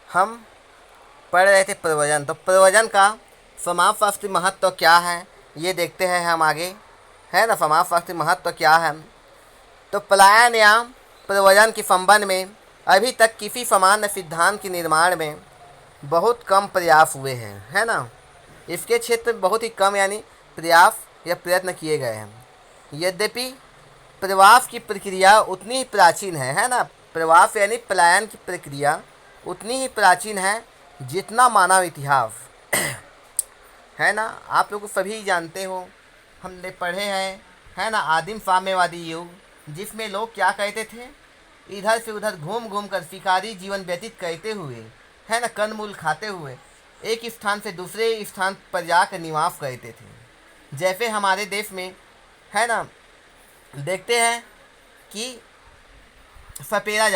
हम पढ़ रहे थे प्रवचन। तो प्रवचन का समाजशास्त्री महत्व क्या है ये देखते हैं हम आगे, है ना। समाजशास्त्री महत्व क्या है। तो पलायन या प्रवचन के संबंध में अभी तक किसी सामान्य सिद्धांत के निर्माण में बहुत कम प्रयास हुए हैं, है ना। इसके क्षेत्र में बहुत ही कम यानी प्रयास या प्रयत्न किए गए हैं। यद्यपि प्रवास की प्रक्रिया उतनी ही प्राचीन है ना। प्रवास यानी पलायन की प्रक्रिया उतनी ही प्राचीन है जितना मानव इतिहास है ना। आप लोग सभी जानते हो, हमने पढ़े हैं, है ना, आदिम साम्यवादी युग, जिसमें लोग क्या कहते थे, इधर से उधर घूम घूम कर शिकारी जीवन व्यतीत करते हुए, है ना, कंदमूल खाते हुए एक स्थान से दूसरे स्थान पर जाकर निवास करते थे। जैसे हमारे देश में, है ना, देखते हैं कि सपेरा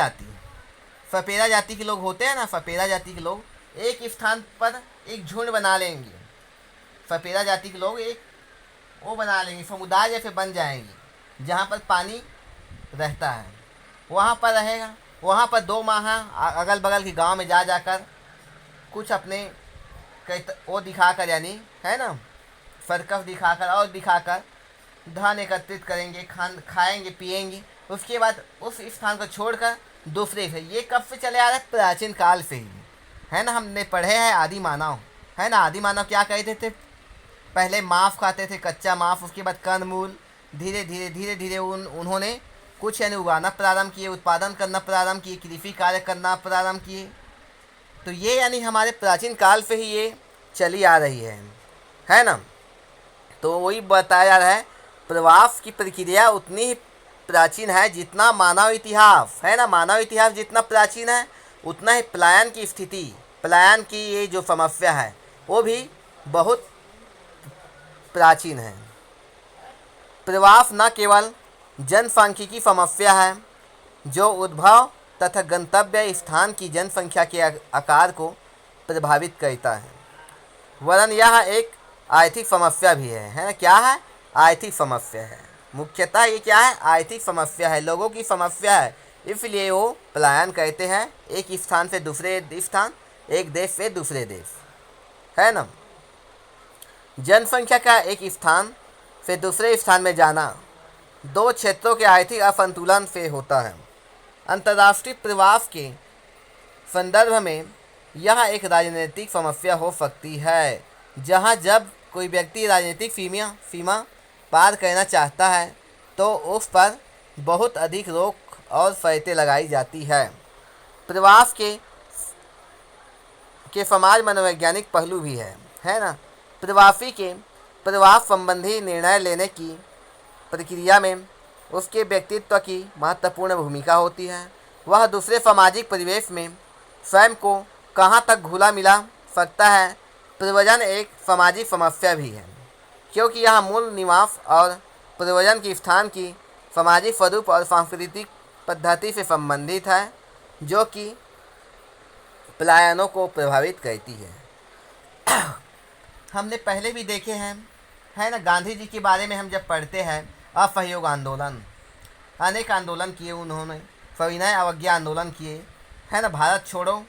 जाति के लोग होते हैं ना। सपेरा जाति के लोग एक स्थान पर एक झुंड बना लेंगे। सपेरा जाति के लोग एक वो बना लेंगे, समुदाय जैसे बन जाएंगे, जहाँ पर पानी रहता है वहाँ पर रहेगा। वहाँ पर 2 माह अगल बगल के गांव में जा जाकर कुछ अपने वो दिखाकर, यानी, है ना, सर्कस दिखाकर और दिखाकर धन एकत्रित करेंगे, खाएंगे पिएंगे। उसके बाद उस स्थान को छोड़कर दूसरे से, ये कब से चले आ रहा है, प्राचीन काल से ही, है ना। हमने पढ़े हैं आदि मानव, है ना। आदि मानव क्या कहते थे, पहले मांस खाते थे, कच्चा मांस, उसके बाद कंदमूल। धीरे धीरे उन्होंने कुछ यानी उगाना प्रारंभ किए, उत्पादन करना प्रारंभ किए, कृषि कार्य करना प्रारंभ किए। तो ये यानी हमारे प्राचीन काल से ही ये चली आ रही है ना। तो वही बताया जा रहा है, प्रवास की प्रक्रिया उतनी ही प्राचीन है जितना मानव इतिहास, है ना। मानव इतिहास जितना प्राचीन है उतना ही पलायन की स्थिति, पलायन की ये जो समस्या है वो भी बहुत प्राचीन है। प्रवास न केवल जनसांख्यिकी समस्या है जो उद्भव तथा गंतव्य स्थान की जनसंख्या के आकार को प्रभावित करता है, वरन यह एक आर्थिक समस्या भी है ना। क्या है, आर्थिक समस्या है। मुख्यतः ये क्या है, आर्थिक समस्या है, लोगों की समस्या है। इसलिए वो पलायन कहते हैं, एक स्थान से दूसरे स्थान, एक देश से दूसरे देश, है ना। जनसंख्या का एक स्थान से दूसरे स्थान में जाना 2 क्षेत्रों के आर्थिक असंतुलन से होता है। अंतर्राष्ट्रीय प्रवास के संदर्भ में यह एक राजनीतिक समस्या हो सकती है, जहां जब कोई व्यक्ति राजनीतिक सीमा पार करना चाहता है तो उस पर बहुत अधिक रोक और शर्तें लगाई जाती है। प्रवास के समाज मनोवैज्ञानिक पहलू भी है ना। प्रवासी के प्रवास संबंधी निर्णय लेने की प्रक्रिया में उसके व्यक्तित्व की महत्वपूर्ण भूमिका होती है। वह दूसरे सामाजिक परिवेश में स्वयं को कहाँ तक घुला मिला सकता है। प्रव्रजन एक सामाजिक समस्या भी है, क्योंकि यह मूल निवास और प्रव्रजन के स्थान की सामाजिक स्वरूप और सांस्कृतिक पद्धति से संबंधित है, जो कि पलायनों को प्रभावित करती है। हमने पहले भी देखे हैं, है ना, गांधी जी के बारे में हम जब पढ़ते हैं, असहयोग आंदोलन, अनेक आंदोलन किए उन्होंने, सविनय अवज्ञा आंदोलन किए, है ना, भारत छोड़ो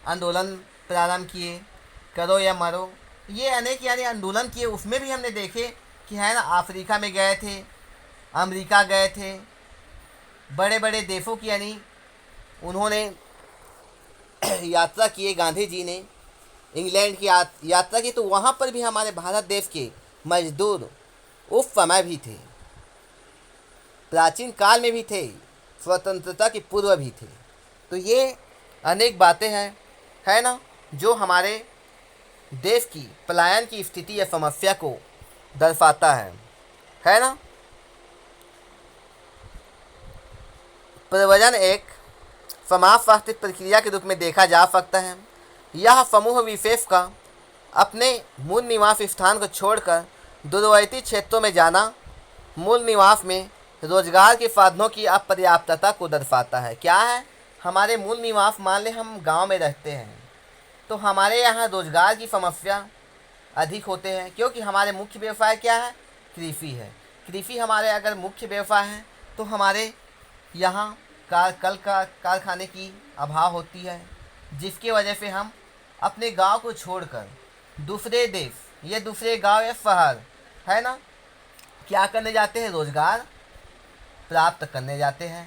आंदोलन प्रारंभ किए, करो या मरो, ये अनेक यानी आंदोलन किए। उसमें भी हमने देखे कि, है ना, अफ्रीका में गए थे, अमेरिका गए थे, बड़े बड़े देशों की यानी उन्होंने यात्रा किए। गांधी जी ने इंग्लैंड की यात्रा की, तो वहाँ पर भी हमारे भारत देश के मजदूर उस समय भी थे, प्राचीन काल में भी थे, स्वतंत्रता के पूर्व भी थे। तो ये अनेक बातें हैं, है ना, जो हमारे देश की पलायन की स्थिति या समस्या को दर्शाता है ना। प्रव्रजन एक समाजशास्त्री प्रक्रिया के रूप में देखा जा सकता है। यह समूह विशेष का अपने मूल निवास स्थान को छोड़कर दूरवर्ती क्षेत्रों में जाना, मूल निवास में रोजगार के साधनों की अपर्याप्तता को दर्शाता है। क्या है, हमारे मूल निवास, मान लें हम गांव में रहते हैं, तो हमारे यहाँ रोजगार की समस्या अधिक होते हैं, क्योंकि हमारे मुख्य व्यवसाय क्या है, कृषि है। कृषि हमारे अगर मुख्य व्यवसाय है तो हमारे यहाँ कारखाने की अभाव होती है, जिसकी वजह से हम अपने गांव को छोड़कर दूसरे देश या दूसरे गांव या शहर, है ना, क्या करने जाते हैं? रोज़गार प्राप्त करने जाते हैं,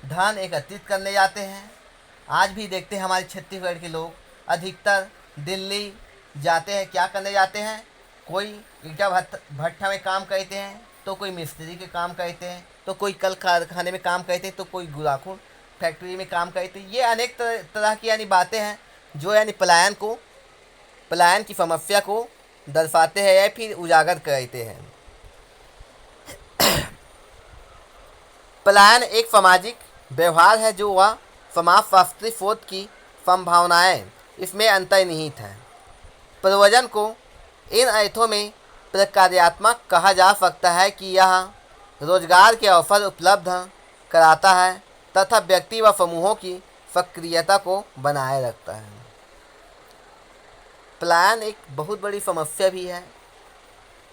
धन एकत्रित करने जाते हैं। आज भी देखते हैं हमारे छत्तीसगढ़ के लोग अधिकतर दिल्ली जाते हैं, क्या करने जाते हैं? कोई ईंटा भट्ठा में काम करते हैं, तो कोई मिस्त्री के काम करते हैं, तो कोई कल कारखाने में काम करते हैं, तो कोई गुड़ाखुर फैक्ट्री में काम करते हैं। ये अनेक तरह की यानी बातें हैं जो यानी पलायन की समस्या को दर्शाते हैं या फिर उजागर करते हैं। पलायन एक सामाजिक व्यवहार है जो वह समाजशास्त्री शोध की संभावनाएं इसमें अंतर्निहित है। प्रयोजन को इन अर्थों में प्रकार्यात्मक कहा जा सकता है कि यह रोजगार के अवसर उपलब्ध कराता है तथा व्यक्ति व समूहों की सक्रियता को बनाए रखता है। पलायन एक बहुत बड़ी समस्या भी है,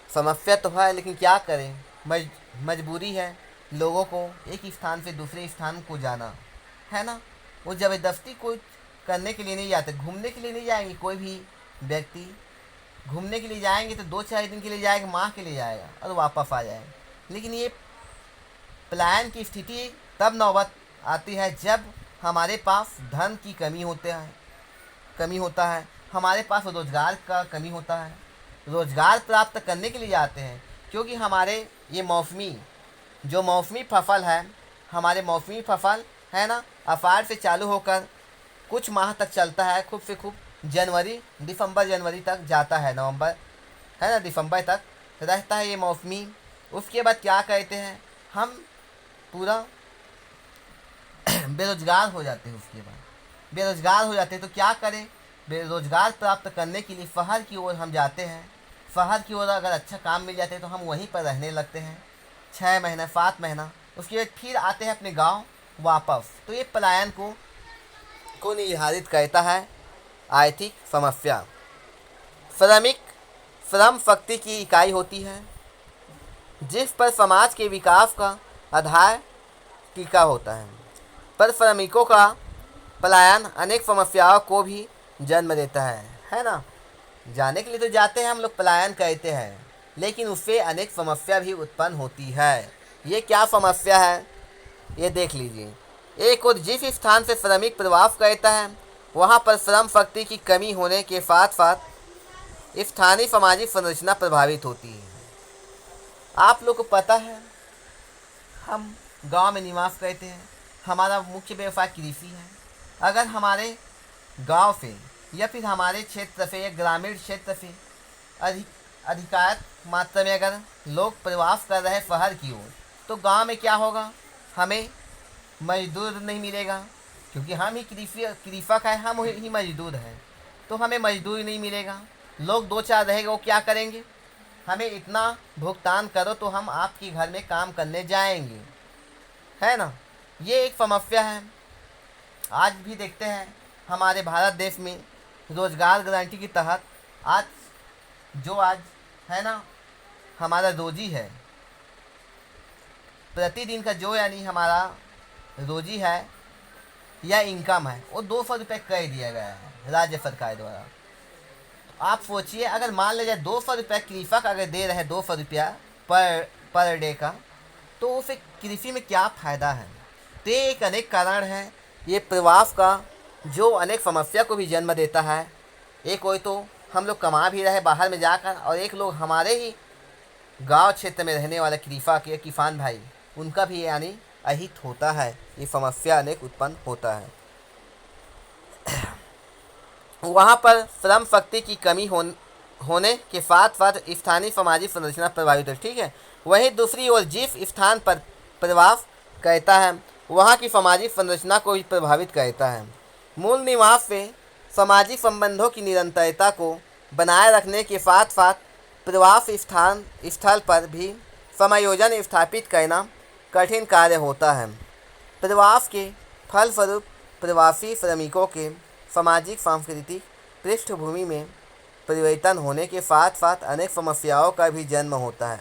समस्या तो है, लेकिन क्या करें, मजबूरी है लोगों को एक स्थान से दूसरे स्थान को जाना, है ना। वो ज़बरदस्ती कुछ करने के लिए नहीं जाते, घूमने के लिए नहीं जाएंगे। कोई भी व्यक्ति घूमने के लिए जाएंगे तो 2-4 दिन के लिए जाएगा, माह के लिए जाएगा और वापस आ जाएगा। लेकिन ये पलायन की स्थिति तब नौबत आती है जब हमारे पास धन की कमी होता है, हमारे पास रोज़गार का कमी होता है। रोज़गार प्राप्त करने के लिए जाते हैं, क्योंकि हमारे ये मौसमी फसल है, हमारे मौसमी फसल है ना, अषाढ़ से चालू होकर कुछ माह तक चलता है, खूब से खूब दिसंबर जनवरी तक जाता है, नवंबर, है ना, दिसंबर तक रहता है ये मौसमी। उसके बाद क्या कहते हैं, हम पूरा बेरोजगार हो जाते हैं। उसके बाद बेरोजगार हो जाते हैं तो क्या करें? बेरोजगार प्राप्त करने के लिए शहर की ओर हम जाते हैं। शहर की ओर अगर अच्छा काम मिल जाते हैं तो हम वहीं पर रहने लगते हैं 6 महीना 7 महीना। उसके बाद फिर आते हैं अपने गांव वापस। तो ये पलायन को निर्धारित करता है आर्थिक समस्या। श्रम शक्ति की इकाई होती है जिस पर समाज के विकास का आधार टिका होता है, पर श्रमिकों का पलायन अनेक समस्याओं को भी जन्म देता है ना। जाने के लिए तो जाते हैं हम लोग, पलायन कहते हैं, लेकिन उससे अनेक समस्या भी उत्पन्न होती है। ये क्या समस्या है ये देख लीजिए। एक और जिस स्थान से श्रमिक प्रवास करता है वहाँ पर श्रम शक्ति की कमी होने के साथ साथ स्थानीय सामाजिक संरचना प्रभावित होती है। आप लोग को पता है हम गांव में निवास करते हैं, हमारा मुख्य व्यवसाय कृषि है। अगर हमारे गांव से या फिर हमारे क्षेत्र से या ग्रामीण क्षेत्र से अधिकांश मात्रा में अगर लोग प्रवास कर रहे हैं शहर की ओर, तो गांव में क्या होगा? हमें मजदूर नहीं मिलेगा, क्योंकि हम ही कृषक है, हम ही मजदूर हैं, तो हमें मजदूर नहीं मिलेगा। लोग 2-4 रहेंगे, वो क्या करेंगे? हमें इतना भुगतान करो तो हम आपके घर में काम करने जाएंगे, है ना। ये एक समस्या है। आज भी देखते हैं हमारे भारत देश में रोज़गार गारंटी के तहत आज है ना, हमारा रोजी है, प्रतिदिन का जो यानी हमारा रोजी है या इनकम है, वो 200 रुपये कर दिया गया है राज्य सरकार द्वारा। तो आप सोचिए, अगर मान लीजिए 200 रुपये कृषक अगर दे रहे हैं, 200 रुपया पर डे का, तो उसे कृषि में क्या फ़ायदा है? तो ये एक अनेक कारण है, ये प्रवास का जो अनेक समस्या को भी जन्म देता है। एक कोई तो हम लोग कमा भी रहे बाहर में जाकर, और एक लोग हमारे ही गांव क्षेत्र में रहने वाले कृषक या किसान भाई, उनका भी यानी अहित होता है, ये समस्या अनेक उत्पन्न होता है। वहाँ पर श्रम शक्ति की कमी होने के साथ साथ स्थानीय सामाजिक संरचना प्रभावित है, ठीक है। वहीं दूसरी ओर जिस स्थान पर प्रवास करता है वहाँ की सामाजिक संरचना को भी प्रभावित करता है। मूल निवास से सामाजिक संबंधों की निरंतरता को बनाए रखने के साथ साथ प्रवास स्थल पर भी समायोजन स्थापित करना कठिन कार्य होता है। प्रवास के फलस्वरूप प्रवासी श्रमिकों के सामाजिक सांस्कृतिक पृष्ठभूमि में परिवर्तन होने के साथ साथ अनेक समस्याओं का भी जन्म होता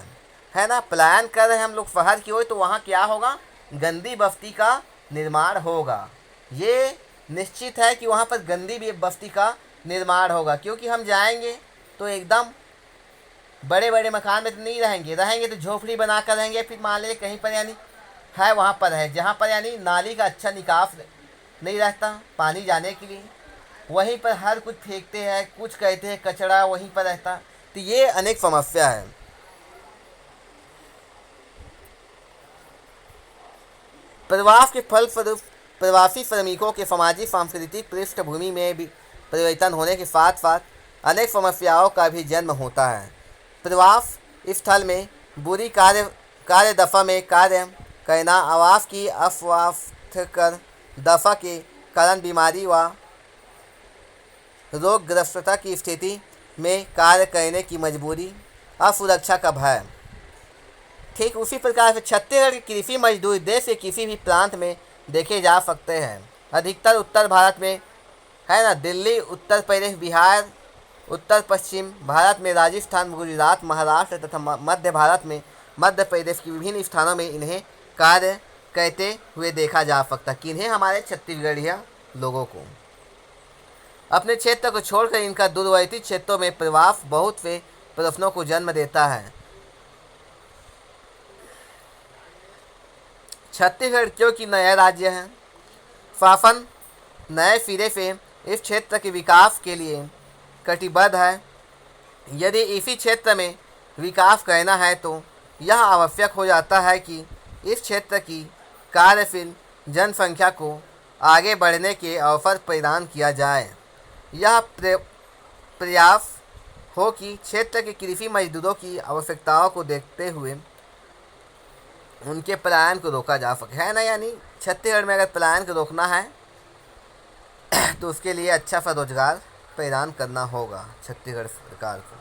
है ना। पलायन कर रहे हैं हम लोग शहर की ओर, तो वहाँ क्या होगा? गंदी बस्ती का निर्माण होगा। ये निश्चित है कि वहाँ पर गंदी बस्ती का निर्माण होगा, क्योंकि हम जाएंगे तो एकदम बड़े बड़े मकान में तो नहीं रहेंगे तो झोपड़ी बना कर रहेंगे। फिर मान लीजिए कहीं पर यानी है वहाँ पर है जहाँ पर यानी नाली का अच्छा निकास नहीं रहता पानी जाने के लिए, वहीं पर हर कुछ फेंकते हैं, कुछ कहते हैं कचरा वहीं पर रहता। तो ये अनेक समस्या है। प्रवास के फलस्वरूप प्रवासी श्रमिकों के सामाजिक सांस्कृतिक पृष्ठभूमि में भी परिवर्तन होने के साथ साथ अनेक समस्याओं का भी जन्म होता है। प्रवास स्थल में बुरी कार्य दशा में कार्य करना, आवास की अस्वास्थ्यकर दशा के कारण बीमारी व रोगग्रस्तता की स्थिति में कार्य करने की मजबूरी, असुरक्षा का भय। ठीक उसी प्रकार से छत्तीसगढ़ के कृषि मजदूर देश के किसी भी प्रांत में देखे जा सकते हैं। अधिकतर उत्तर भारत में है ना, दिल्ली, उत्तर प्रदेश, बिहार, उत्तर पश्चिम भारत में राजस्थान, गुजरात, महाराष्ट्र तथा मध्य भारत में मध्य प्रदेश की विभिन्न स्थानों में इन्हें कार्य करते हुए देखा जा सकता है। किन्हें? हमारे छत्तीसगढ़िया लोगों को। अपने क्षेत्र को छोड़कर इनका दूरवर्ती क्षेत्रों में प्रवास बहुत से प्रश्नों को जन्म देता है। छत्तीसगढ़ क्योंकि नया राज्य है, शासन नए सिरे से इस क्षेत्र के विकास के लिए कटिबद्ध है। यदि इसी क्षेत्र में विकास करना है तो यह आवश्यक हो जाता है कि इस क्षेत्र की कार्यशील जनसंख्या को आगे बढ़ने के अवसर प्रदान किया जाए। यह प्रयास हो कि क्षेत्र के कृषि मजदूरों की आवश्यकताओं को देखते हुए उनके पलायन को रोका जा सके, है ना। यानी छत्तीसगढ़ में अगर पलायन को रोकना है तो उसके लिए अच्छा सा रोजगार प्रदान करना होगा छत्तीसगढ़ सरकार को।